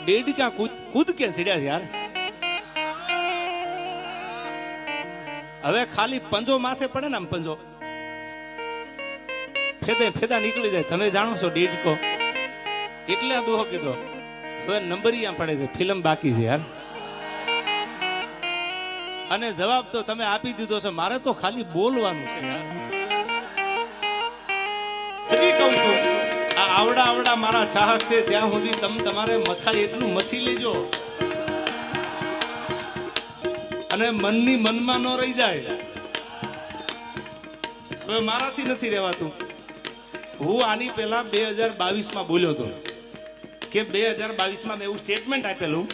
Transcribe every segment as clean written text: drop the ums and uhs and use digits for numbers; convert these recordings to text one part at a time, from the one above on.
डेढ़ कूद के सीढ़िया यार હવે ખાલી પંજો માથે પડે ને આમ પંજો ફેદે ફેદા નીકળી જાય. તમે જાણો છો ડેઢકો એટલે આ દોહો કીધો. હવે નંબરિયા પડે છે, ફિલ્મ બાકી છે યાર. અને જવાબ તો તમે આપી દીધો છે, મારે તો ખાલી બોલવાનું છે યાર. હજી કહું છું આ આવડા આવડા મારા ચાહક છે ત્યાં સુધી તમારે મથા એટલું મથી લેજો અને મનની મનમાં ન રહી જાય. હવે મારાથી નથી રહેવાતું. હું આની પહેલા 2022 બોલ્યો હતો કે 2022 મેં એવું સ્ટેટમેન્ટ આપેલું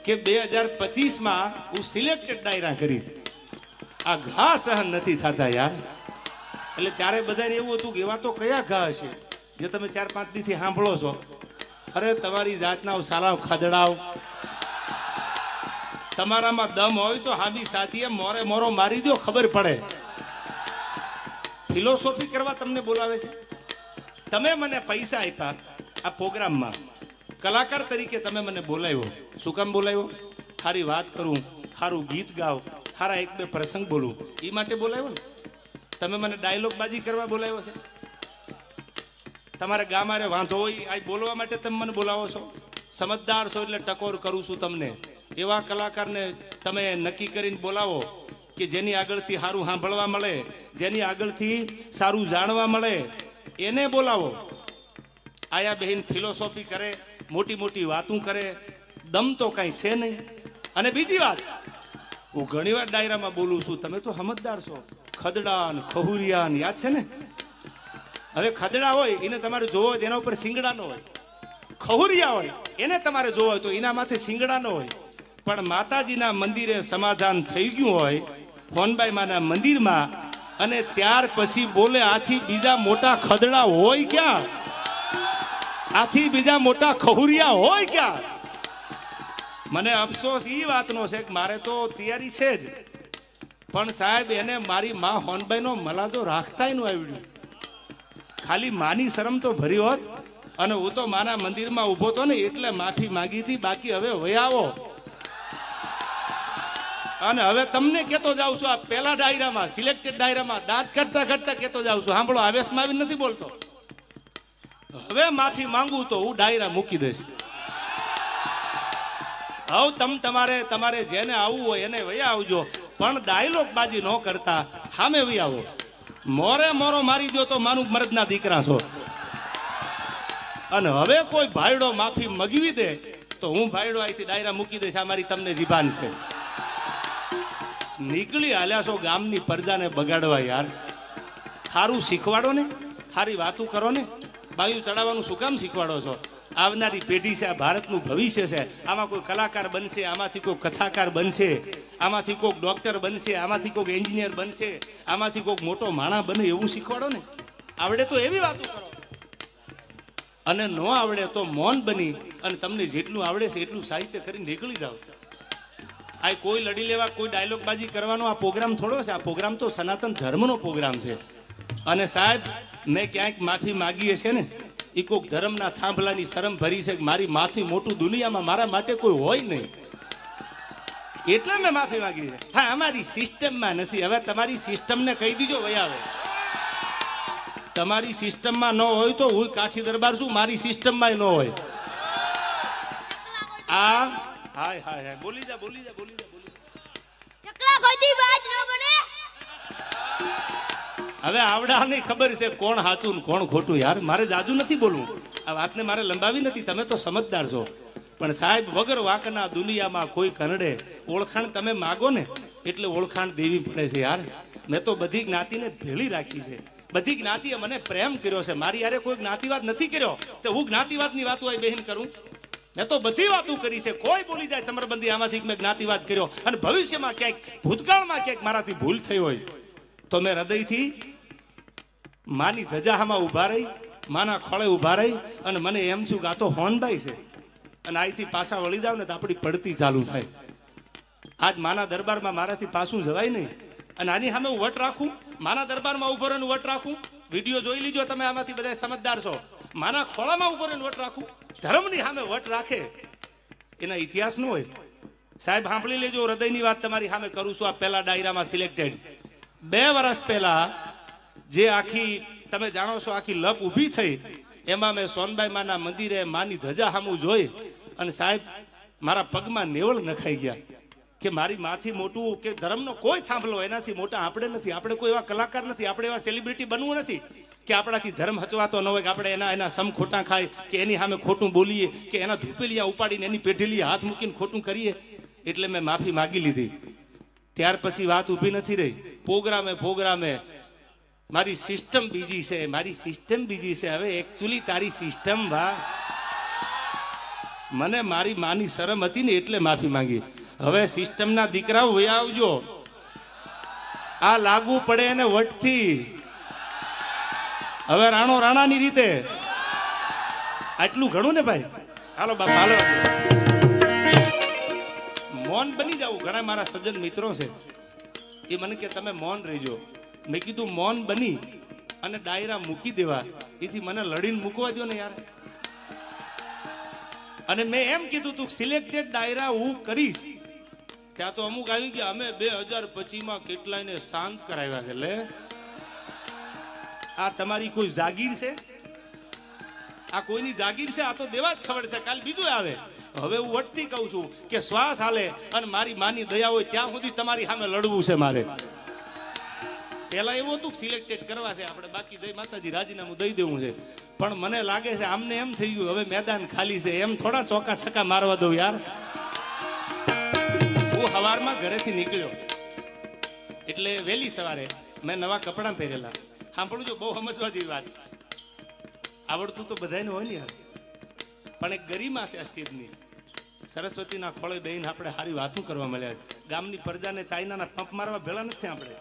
કે 2025 હું સિલેક્ટેડ ડાયરા કરીશ. આ ઘા સહન નથી થતા યાર. એટલે ત્યારે બધાને એવું હતું કે એવા તો કયા ઘા હશે જે તમે 4-5 દીથી સાંભળો છો. અરે તમારી જાતના સાલાવ ખાદડાવ, તમારામાં દમ હોય તો હાબી સાથીએ મોરે મોરો મારી દો, ખબર પડે. ફિલોસોફી કરવા તમને બોલાવે છે. તમે મને પૈસા આપ્યા આ પ્રોગ્રામમાં, કલાકાર તરીકે તમે મને બોલાવ્યો. શું કામ બોલાવ્યો? સારી વાત કરું, સારું ગીત ગાવ, સારા 1-2 પ્રસંગ બોલું, એ માટે બોલાવ્યો ને. તમે મને ડાયલોગ બાજી કરવા બોલાવ્યો છે. તમારે ગામારે વાંધો હોય આ બોલવા માટે તમે મને બોલાવો છો. સમજદાર છો એટલે ટકોર કરું છું તમને. એવા કલાકારને તમે નક્કી કરીને બોલાવો કે જેની આગળથી સારું સાંભળવા મળે, જેની આગળથી સારું જાણવા મળે, એને બોલાવો. આયા બહેન ફિલોસોફી કરે, મોટી મોટી વાતું કરે, દમ તો કાંઈ છે નહીં. અને બીજી વાત, હું ઘણીવાર ડાયરામાં બોલું છું, તમે તો સમજદાર છો. ખદડા ને ખહુરિયા ને યાદ છે ને. હવે ખદડા હોય એને તમારે જોવો હોય એના ઉપર સિંગડા નો હોય, ખહુરિયા હોય એને તમારે જોવો હોય તો એના માથે સિંગડા નો હોય. પણ માતાજીના મંદિરે સમાધાન થઈ ગયું હોય હોનબાઈ માના મંદિરમાં, અને ત્યાર પછી બોલે આથી બીજા મોટા ખદડા હોય ક્યાં? આથી બીજા મોટા ખહુરિયા હોય ક્યાં? મને અફસોસ એ વાતનો છે કે મારે તો તૈયારી છે જ, પણ સાહેબ એને મારી માં હોનબાઈ નો મલાદો રાખતાય નું આવડ્યું. ખાલી માની શરમ તો ભરી હોત અને હું તો માના મંદિરમાં ઊભો તો ને એટલે માફી માંગી હતી. બાકી હવે વયાવો. અને હવે તમને કેતો જાઉં છું, આ પેલા ડાયરામાં સિલેક્ટેડ ડાયરામાં દાંત કરતા કરતા કેતો જાઉં છું. સાંભળો, આવેશમાં આવી નથી બોલતો. હવે માફી માંગુ તો હું ડાયરા મૂકી દઈશ. હવે તમારે જેને આવવું હોય એને વયા આવજો, પણ ડાયલોગ બાજી ન કરતા સામે વયા આવો. મોરે મોરો મારી દો તો માનું મરદના દીકરા છો. અને હવે કોઈ ભાઈડો માફી મગવી દે તો હું ભાઈડો અહીંથી ડાયરા મૂકી દઈશ. આ મારી તમને જીભાન છે. નીકળી હાલ્યા છો ગામની પ્રજાને બગાડવા યાર. સારું શીખવાડો ને, સારી વાતું કરો ને. બાયું ચડાવવાનું શું કામ શીખવાડો છો? આવનારી પેઢી છે, આ ભારતનું ભવિષ્ય છે. આમાં કોઈ કલાકાર બનશે, આમાંથી કોઈ કથાકાર બનશે, આમાંથી કોઈક ડોક્ટર બનશે, આમાંથી કોઈક એન્જિનિયર બનશે, આમાંથી કોઈક મોટો માણસ બને, એવું શીખવાડો ને. આવડે તો એવી વાતો કરો, અને ન આવડે તો મૌન બની અને તમને જેટલું આવડે છે એટલું સાહિત્ય કરીને નીકળી જાઓ. આ કોઈ લડી લેવા, કોઈ ડાયલોગ બાજી કરવાનો આ પ્રોગ્રામ થોડો છે. આ પ્રોગ્રામ તો સનાતન ધર્મનો પ્રોગ્રામ છે. અને સાહેબ, મેં ક્યાંક માફી માગી હશે ને, એ કોઈક ધર્મના થાંભલાની શરમ ભરી છે કે મારી માથી મોટું દુનિયામાં મારા માટે કોઈ હોય નહીં, એટલે મેં માફી માંગી છે. હા, અમારી સિસ્ટમમાં નથી. હવે તમારી સિસ્ટમને કહી દીજો વયા આવે. તમારી સિસ્ટમમાં ન હોય તો હું કાઠી દરબાર છું, મારી સિસ્ટમમાં ન હોય. આ હાય હાય હાય, બોલી જા બોલી જા બોલી જા બોલી જા. ચકલા કોઈથી બાજ ન બને. હવે આવડાની ખબર છે કોણ સાચું ને કોણ ખોટું યાર. મારે જાજુ નથી બોલવું, આ વાતને મારે લંબાવી નથી. તમે તો સમજદાર છો. પણ સાહેબ, વગર વાંકના દુનિયામાં કોઈ કનડે. ઓળખાણ તમે માગો ને એટલે ઓળખાણ દેવી પડે છે યાર. મેં તો બધી જ્ઞાતિને ભેળી રાખી છે. બધી જ્ઞાતિએ મને પ્રેમ કર્યો છે. મારી યારે કોઈ જ્ઞાતિવાદ નથી કર્યો તો હું જ્ઞાતિવાદની વાતો આ બહેન કરું? મેં તો બધી વાતો કરી છે. કોઈ બોલી જાય ચમરબંધી આમાંથી મેં જ્ઞાતિવાદ કર્યો, અને ભવિષ્યમાં ક્યાંક ભૂતકાળમાં ક્યાંક મારાથી ભૂલ થઈ હોય તો મેં હૃદયથી માની ધજામાં ઊભા રહી, માના ખોળે ઊભા રહી અને મને એમ છું કે આ તો હોનબાઈ છે, અને અહીંથી પાછા વળી જાવ ને તો આપણી પડતી ચાલુ થાય. આજ માના દરબારમાં મારાથી પાછું જવાય નહીં. અને આની સામે હું વટ રાખું, માના દરબારમાં ઉભો રહીને વટ રાખું. વિડીયો જોઈ લીજો તમે, આમાંથી બધા સમજદાર છો. માના ખોળામાં ઉભો રહીને વટ રાખું. ધર્મની સામે વટ રાખે એના ઇતિહાસ ન હોય. સાહેબ સાંભળી લેજો, હૃદયની વાત તમારી સામે કરું છું. આ પહેલા ડાયરામાં સિલેક્ટેડ 2 વર્ષ પહેલા જે આખી તમે જાણો છો આખી લપ ઊભી થઈ, એમાં મેં સોનબાઈ માના મંદિરે માની ધજા સામું જોઈ અને સાહેબ મારા પગમાં નેવળ નખાઈ ગયા કે મારી માથી મોટું કે ધર્મનો કોઈ થાંભલો એનાથી મોટા આપણે નથી. આપણે કોઈ એવા કલાકાર નથી, આપણે એવા સેલિબ્રિટી બનવું નથી કે આપણાથી ધર્મ હચવાતો ન હોય, કે આપણે એના સમ ખોટા ખાય કે એની સામે ખોટું બોલીએ કે એના ધૂપેલિયા ઉપાડીને એની પેઢીલી હાથ મૂકીને ખોટું કરીએ. એટલે મેં માફી માગી લીધી. ત્યાર પછી વાત ઊભી નથી રહી. પ્રોગ્રામે મારી સિસ્ટમ બીજી છે, મારી સિસ્ટમ બીજી છે. હવે એકચ્યુઅલી તારી સિસ્ટમ મને મારી માની શરમ હતી ને એટલે માફી માંગી. હવે સિસ્ટમના દીકરાઓ વયા આવજો, આ લાગુ પડે એને વટથી. હવે રાણો રાણાની રીતે આટલું ઘણું ને ભાઈ. હાલો બાપા હાલો, મૌન બની જાવ. ઘણા મારા સજ્જન મિત્રો છે એ મને કે તમે મૌન રહેજો. મેં કીધું મૌન બની અને ડાયરા મૂકી દેવા, એથી મને લડીને મૂકવા દો ને યાર. અને મેં એમ કીધું તું સિલેક્ટેડ ડાયરા હું કરીશ. ત્યાં તો અમુક આવી ગયા અમે 2025 કેટલાયને શાંત કરાવ્યા છે. લે આ તમારી કોઈ જાગીર છે? આ કોઈની જાગીર છે? આ તો દેવા જ ખબર છે, કાલ બીજું આવે. હવે હું વટથી કહું છું કે શ્વાસ હાલે અને મારી માની દયા હોય ત્યાં સુધી તમારી સામે લડવું છે મારે. પેલા એવું હતું સિલેક્ટેડ કરવા છે આપણે, બાકી જય માતાજી રાજીનામું દઈ દેવું છે. પણ મને લાગે છે આમને એમ થઈ ગયું હવે મેદાન ખાલી છે, એમ થોડા ચોકા છક્કા મારવા દઉં યાર. હું સવારમાં ઘરેથી નીકળ્યો એટલે વહેલી સવારે મેં નવા કપડાં પહેરેલા. સાંભળું જો, બહુ સમજવા જેવી વાત. આવડતું તો બધાને હોય ને યાર, પણ એક ગરિમા છે આ સ્ટેજની. સરસ્વતીના ખોળે બેહીને આપણે સારી વાતો કરવા મળ્યા છે. ગામની પ્રજાને ચાઇનાના પંપ મારવા ભેળા નથી આપણે.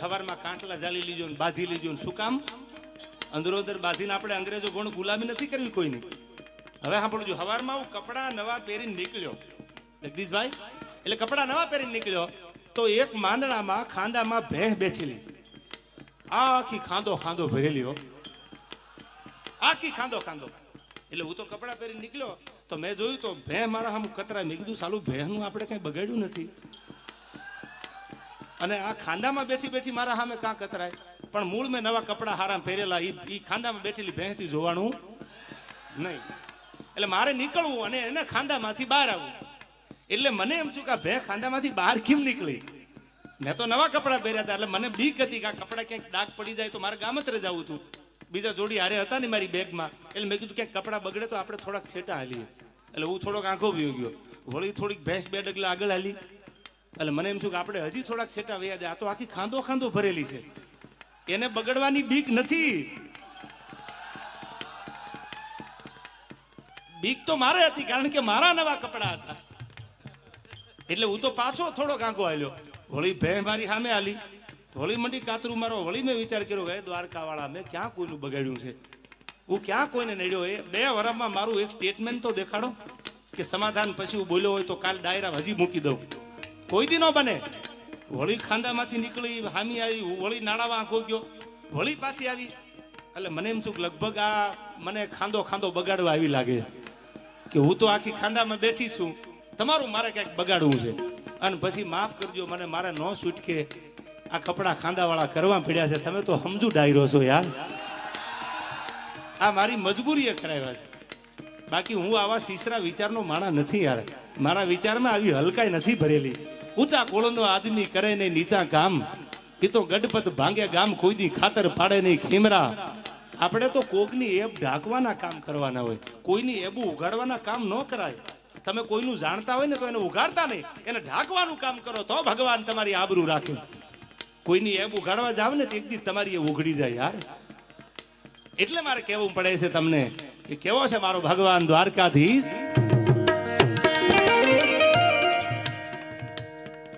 સવારમાં કાંટલા જાલી લીજો ને બાંધી લીજો ને શું કામ? અંદરો અંદર બાંધીને આપણે અંગ્રેજો ગોણ ગુલામી નથી કરવી કોઈની. હવે સાંભળજો, સવારમાં હું કપડા નવા પહેરીને નીકળ્યો જગદીશભાઈ, એટલે કપડા નવા પહેરીને નીકળ્યો તો એક માંદણામાં ખાંદામાં ભેંસ બેઠેલી, આખી ખાંદો ભરેલી હો, આખી ખાંદો. એટલે હું તો કપડા પહેરીને નીકળ્યો તો મેં જોયું તો ભેંસ મારા સામે કતરાય. મેં કીધું સાલું ભેંસનું આપણે કઈ બગાડ્યું નથી અને આ ખાંદામાં બેઠી મારા સામે કાં કતરાય. પણ મૂળ મેં નવા કપડા હારા પહેરેલા, એ ખાંદામાં બેઠેલી ભેંસથી જોવાનું નહીં. એટલે મારે નીકળવું અને એને ખાંદામાંથી બહાર આવવું. એટલે મને એમ છું કે આ ભેંસ ખાંદામાંથી બહાર કેમ નીકળી? મેં તો નવા કપડા પહેર્યા હતા એટલે મને બીક હતી કે આ કપડા ક્યાંક ડાઘ પડી જાય તો મારે ગામત્રે જવું હતું. બીજા જોડી હારે હતા ને મારી બેગમાં, એટલે મેં કીધું ક્યાંક કપડા બગડે તો આપણે થોડાક છેટા હાલીએ. એટલે હું થોડોક આંખો વયો ગયો, વળી થોડીક ભેંસ 2 ડગલા આગળ હાલી. એટલે મને એમ છું કે આપણે હજી થોડાક છેટા વયા જાય. આ તો આખી ખાંદો ભરેલી છે, એને બગડવાની બીક નથી. બીક તો મારે હતી કારણ કે મારા નવા કપડા હતા. એટલે હું તો પાછો થોડોક આંખો હાલ્યો, વળી ભેંસ મારી સામે હાલી, વળી મંડી કાતરું મારો. વળી મેં વિચાર કર્યો કે દ્વારકા વાળા મેં ક્યાં કોઈનું બગાડ્યું છે, હું ક્યાં કોઈને નડ્યો. એ 2 વર્ષમાં મારું એક સ્ટેટમેન્ટ તો દેખાડો કે સમાધાન પછી હું બોલ્યો હોય તો કાલ ડાયરા હજી મૂકી દઉં. કોઈ દી ન બને. વળી ખાંદામાંથી નીકળી હામી આવી, વળી નાણામાં આંખો ગયો, વળી પાછી આવી. એટલે મને એમ છું કે લગભગ આ મને ખાંદો બગાડવા આવી લાગે કે હું તો આખી ખાંદામાં બેઠી છું, તમારું મારે ક્યાંક બગાડવું છે. અને પછી માફ કરજો, મને મારે ન છૂટકે આ કપડા ખાંદાવાળા કરવા પડ્યા છે. તમે તો સમજુ ડાયરો છો યાર, આ મારી મજબૂરીએ કરાવ્યા છે. બાકી હું આવા સીસરા વિચારનો માણા નથી યાર. મારા વિચારમાં આવી હલકાઈ નથી ભરેલી. ઊંચા કોળનો આદમી કરે નહીં નીચા કામ, એ તો ગડપત ભાંગે ગામ કોઈ દી ખાતર પાડે નહીં ખીમરા. આપણે તો કોકની એબ ઢાંકવાના કામ કરવાના હોય, કોઈની એબું ઉગાડવાના કામ ન કરાય. તમે કોઈનું જાણતા હોય ને તો એને ઉગાડતા નહીં, એને ઢાંકવાનું કામ કરો તો ભગવાન તમારી આબરૂ રાખે. કોઈની એબ ઉગાડવા જાવ ને તો એક દી તમારી એ ઉઘડી જાય યાર. એટલે મારે કહેવું પડે છે તમને કે કેવો છે મારો ભગવાન દ્વારકાધીશ.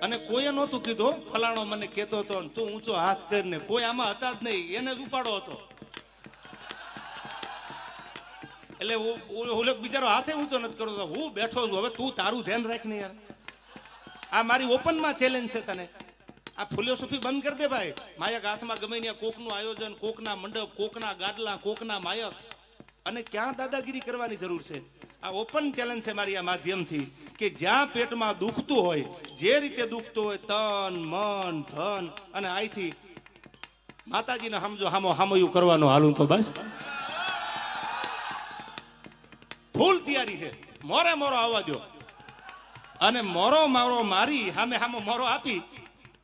અને કોઈએ નહોતું કીધું ફલાણો મને કહેતો હતો તું ઊંચો હાથ કરીને, કોઈ આમાં હતા જ નહીં, એને જ ઉપાડો હતો. એટલે ઓલો બિચારો હાથે ઊંચો નથી કરતો, હું બેઠો છું. હવે તું તારું ધ્યાન રાખ ને યાર. આ મારી ઓપનમાં ચેલેન્જ છે તને. આ ફિલોસોફી બંધ કરી દે ભાઈ. માયક હાથમાં ગમે ત્યાં કોકનું આયોજન, કોકના મંડપ, કોકના ગાડલા, કોકના માયક. અને ક્યાં દાદાગીરી કરવાની જરૂર છે? આ ઓપન ચેલેન્જ છે મારી આ માધ્યમથી કે જ્યાં પેટમાં દુખતું હોય, જે રીતે દુખતું હોય, તન મન ધન અને આઈથી માતાજીને સમજો હામયું કરવાનું હાલું તો બસ ફૂલ તૈયારી છે. મોરે મોરો આવવા દો અને મોરો મારો મારી સામે મોરો આપી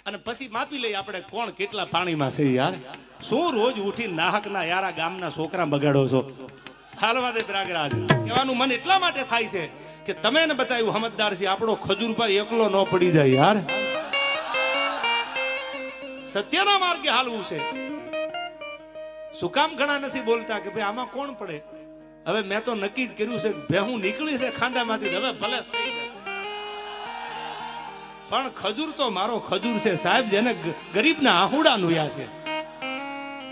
અને પછી માપી લઈ આપણે કોણ કેટલા પાણીમાં છે. યાર શું રોજ ઉઠી નાહકના યારા ગામના છોકરા બગાડો છો? હાલવા દે પ્રયાગરાજ. કહેવાનું મન એટલા માટે થાય છે કે તમે ને બતાવ્યું સમજદાર છે, આપણો ખજૂરભાઈ એકલો ન પડી જાય. યાર સત્યના માર્ગે હાલવું છે. શું કામ ઘણા નથી બોલતા કે ભાઈ આમાં કોણ પડે? હવે મેં તો નક્કી જ કર્યું છે કે હું નીકળી છે ખાંદામાંથી, હવે ભલે પણ ખજૂર તો મારો ખજૂર છે સાહેબ, જેને ગરીબના આહુડા નુયા છે.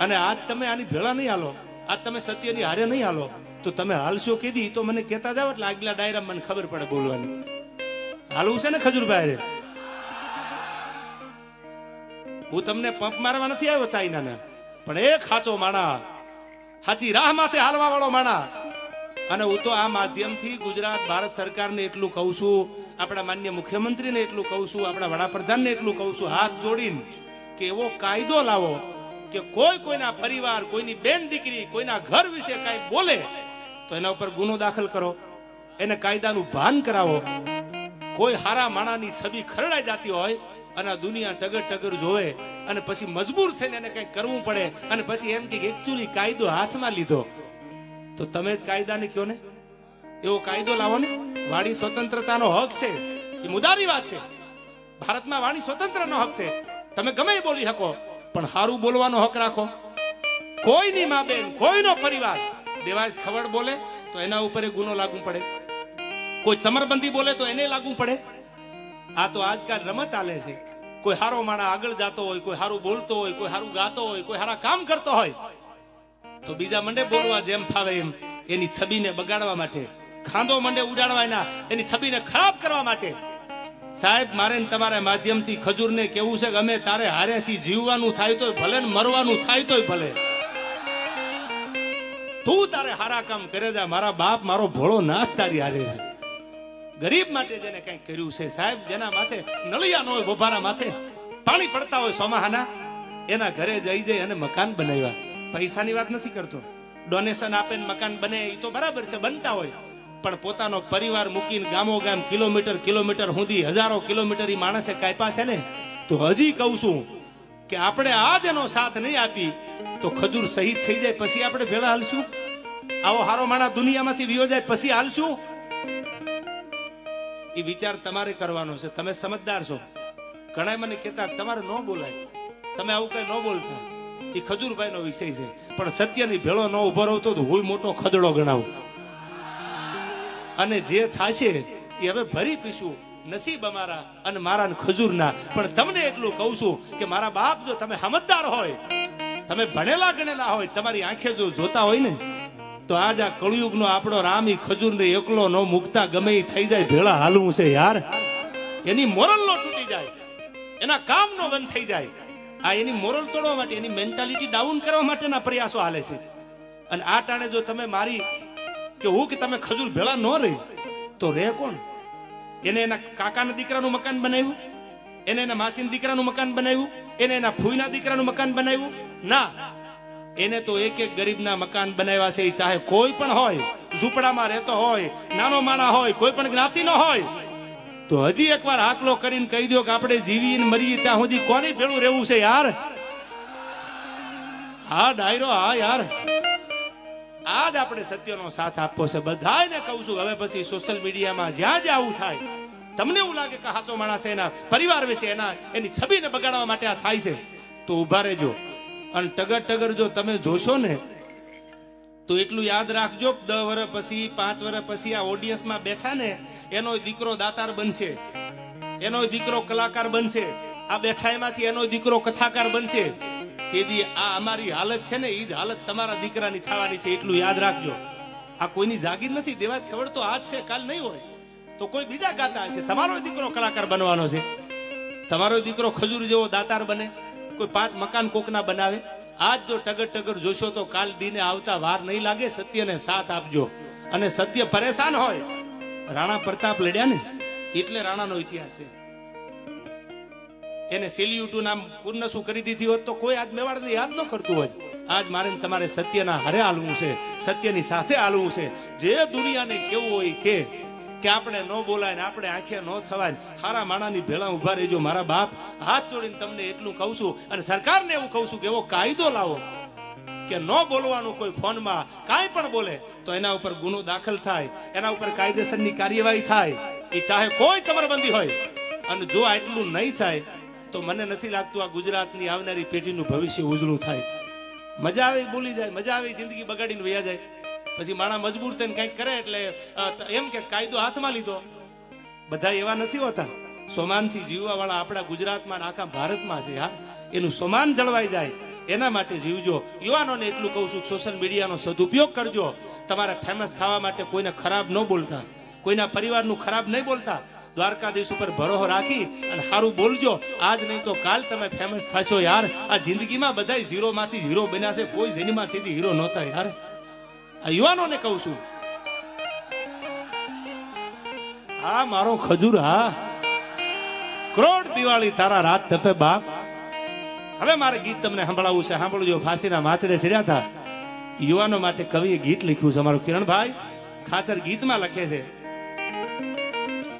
અને આજ તમે આની ભેળા નહીં હાલો, આજ તમે સત્યની હારે નહીં હાલો, તો તમે હાલશો કેદી તો મને કહેતા જાવ એટલે આગલા ડાયરા મને ખબર પડે બોલવાની. હાલવું છે ને ખજૂરભાઈ? હું તમને પંપ મારવા નથી આવ્યો ચાઇનાને, પણ એક સાચો માણા, સાચી રાહ માથે હાલવા વાળો માણા. અને હું તો આ માધ્યમથી ગુજરાત ભારત સરકારને એટલું કહું છું, આપણા માન્ય મુખ્યમંત્રીને એટલું કહું છું, આપણા વડાપ્રધાનને એટલું કહું છું, હાથ જોડીને કે એવો કાયદો લાવો કે કોઈના પરિવાર, કોઈની બેન દીકરી, કોઈના ઘર વિશે કઈ બોલે તો એના ઉપર ગુનો દાખલ કરો, એને કાયદાનું ભાન કરાવો. કોઈ હારા માણાની છબી ખરડાઈ જતી હોય અને આ દુનિયા ટગર ટગર જોવે અને પછી મજબૂર થઈને એને કઈ કરવું પડે અને પછી એમ કે એકચ્યુઅલી કાયદો હાથમાં લીધો, તો તમે જ કાયદાને કયો ને. એવો કાયદો લાવો ને. વાણી સ્વતંત્રતાનો હક છે, એ મુદ્દાની વાત છે. ભારતમાં વાણી સ્વતંત્રનો હક છે, તમે ગમે બોલી શકો, પણ હારું બોલવાનો હક રાખો. કોઈની મા બેન, કોઈનો પરિવાર દેવાજ ખવડ બોલે તો એના ઉપર ગુનો લાગુ પડે, કોઈ ચમરબંધી બોલે તો એને લાગુ પડે. આ તો આજકાલ રમત આલે છે. કોઈ હારો માણા આગળ જાતો હોય, કોઈ હારું બોલતો હોય, કોઈ હારું ગાતો હોય, કોઈ હારા કામ કરતો હોય તો બીજા મંડે બોલવા જેમ ફાવે એમ, એની છબીને બગાડવા માટે, ખાંદો મંડે ઉડાડવા, એની છબીને ખરાબ કરવા માટે. સાહેબ મારે તમારા માધ્યમથી ખજૂરને કેવું છે કે અમે તારે હારેથી જીવવાનું થાય તોય ભલે ને મરવાનું થાય તોય ભલે, તું તારે હારા કામ કરે જા. મારા બાપ મારો ભોળો નાથ તારી હારે છે. ગરીબ માટે જેને કઈ કર્યું છે સાહેબ, જેના માથે નળિયા ન હોય, બોભારા માથે પાણી પડતા હોય સોમાહાના, એના ઘરે જઈ અને મકાન બનાવ્યા. પૈસાની વાત નથી કરતો, ડોનેશન આપે મકાન બને એ તો બરાબર છે, બનતા હોય, પણ પોતાનો પરિવાર મૂકીને ગામો ગામ કિલોમીટર સુધી હજારો કિલોમીટર ઈ માણસે કાપ્યા છે ને. તો હજી કહું છું કે આપણે આજ એનો સાથ નહીં આપી તો ખજૂર શહીદ થઈ જાય પછી આપણે ભેળા હાલશું? આવો હારો માણા દુનિયામાંથી વિયો જાય પછી હાલશું? એ વિચાર તમારે કરવાનો છે. તમે સમજદાર છો. ઘણા મને કહેતા તમારે ન બોલાય, તમે આવું કઈ ન બોલતા. એ ખજૂરભાઈ નો વિષય છે, પણ સત્યની ભેળો ન ઉભો રહો તો હું મોટો ખદડો ગણાવું. અને જે થશે એ હવે ભરી પીશું, નસીબ અમારા અને મારા ખજૂરના. પણ તમને એટલું કહું છું કે મારા બાપ, જો તમે સમજદાર હોય, તમે ભણેલા ગણેલા હોય, તમારી આંખે જો જોતા હોય ને, તો આજ આ કળિયુગનો આપણો રામ ઈ ખજૂરને એકલો ન મુકતા ગમે એ થઈ જાય ભેળા હાલવું છે. યાર એની મોરલ નો તૂટી જાય, એના કામ નો બંધ થઈ જાય. આ એની મોરલ તોડવા માટે, એની મેન્ટાલિટી ડાઉન કરવા માટેના પ્રયાસો હાલે છે. અને આ ટાણે જો તમે મારી કે હું કે તમે ખજૂર ભેળા ન રહી તો રે કોણ? એને એના કાકાના દીકરાનું મકાન બનાવ્યું, એને એના માસીના દીકરાનું મકાન બનાવ્યું, એને એના ફૂઈના દીકરાનું મકાન બનાવ્યું? ના, એને તો એક એક ગરીબના મકાન બનાવ્યા છે. ચાહે કોઈ પણ હોય, ઝૂંપડામાં રહેતો હોય, નાનો માણા હોય, કોઈ પણ જ્ઞાતિનો હોય, તો હજી એકવાર આકલો કરીને કહી દો કે આપણે જીવીને મરીએ ત્યાં સુધી કોની ભેળું રહેવું છે? યાર હા ડાયરો, હા યાર આજ આપણે સત્યનો સાથ આપવો છે. બધાને કહું છું હવે પછી સોશિયલ મીડિયામાં જ્યાં જ્યાં આવું થાય, તમને એવું લાગે કે સાચો માણસ એના પરિવાર વિશે એની છબીને બગાડવા માટે આ થાય છે, તો ઉભા રહેજો. અને ટગર જો તમે જોશો ને તો એટલું યાદ રાખજો, 10 વર્ષ પછી 5 વર્ષ પછી આ ઓડિયન્સમાં બેઠા ને, એનો દીકરો દાતાર બનશે, એનો દીકરો કલાકાર બનશે, આ બેઠા એમાંથી એનો દીકરો કથાકાર બનશે. તેથી આ અમારી હાલત છે ને, એ જ હાલત તમારા દીકરાની થવાની છે. એટલું યાદ રાખજો. આ કોઈની જાગીર નથી. દેવા ખબર તો આજ છે, કાલ નહીં હોય તો કોઈ બીજા ગાતા હશે. તમારો દીકરો કલાકાર બનવાનો છે, તમારો દીકરો ખજૂર જેવો દાતાર બને, કોઈ 5 મકાન કોકના બનાવે, આજ જો ટગર ટગર જોશો તો કાલ દીને આવતા વાર નહીં લાગે. સત્યને સાથ આપજો. અને સત્ય પરેશાન હોય, રાણા પ્રતાપ લડ્યા ને એટલે રાણાનો ઇતિહાસ છે. એને સેલ્યુટનું નામ પૂર્ણ શું કરી દીધી હોત તો કોઈ આજ મેવાડને યાદ ન કરતું હોય. આજ મારે તમારે સત્યના હારે હાલવું છે, સત્યની સાથે હાલવું છે. જે દુનિયાને કેવું હોય કે આપણે ન બોલાય ને આપણે આંખે ન થવાય. સારા માણાની ભેળા ઉભા રહેજો મારા બાપ. હાથ જોડીને તમને એટલું કહું છું, અને સરકારને એવું કહું છું કે એવો કાયદો લાવો કે ન બોલવાનું. કોઈ ફોનમાં કાંઈ પણ બોલે તો એના ઉપર ગુનો દાખલ થાય, એના ઉપર કાયદેસરની કાર્યવાહી થાય. એ ચાહે કોઈ ચમરબંધી હોય. અને જો આટલું નહીં થાય તો મને નથી લાગતું આ ગુજરાતની આવનારી પેઢીનું ભવિષ્ય ઉજળું થાય. મજા આવે બોલી જાય, મજા આવે જિંદગી બગાડીને વયા જાય. પછી માણા મજબૂર થઈને કંઈક કરે એટલે એમ કે કાયદો હાથમાં લીધો. બધા એવા નથી હોતા. સોમાનથી જીવવા વાળા આપણા ગુજરાતમાં આખા ભારતમાં છે યાર. એનું સોમાન જળવાઈ જાય એના માટે જીવજો. યુવાનોને એટલું કહું છું, સોશિયલ મીડિયાનો સદુપયોગ કરજો. તમારે ફેમસ થવા માટે કોઈને ખરાબ ન બોલતા, કોઈના પરિવારનું ખરાબ નહીં બોલતા. દ્વારકાધીશ ઉપર ભરોસો રાખી અને સારું બોલજો. આજ નહીં તો કાલ તમે ફેમસ થશો યાર. આ જિંદગીમાં બધા ઝીરોમાંથી હીરો બન્યા છે, કોઈ જેનીમાંથી હીરો નહોતા યાર. આ યુવાનોને કહું છું. હા મારો ખજૂર, હા કરોડ દિવાળી તારા રાત તપે બાપ. હવે મારે ગીત તમને સંભળાવવું છે, સાંભળજો. ફાંસીના માચડે ચડ્યા હતા યુવાનો માટે કવિએ ગીત લખ્યું છે. અમારો કિરણભાઈ ખાચર ગીતમાં લખે છે,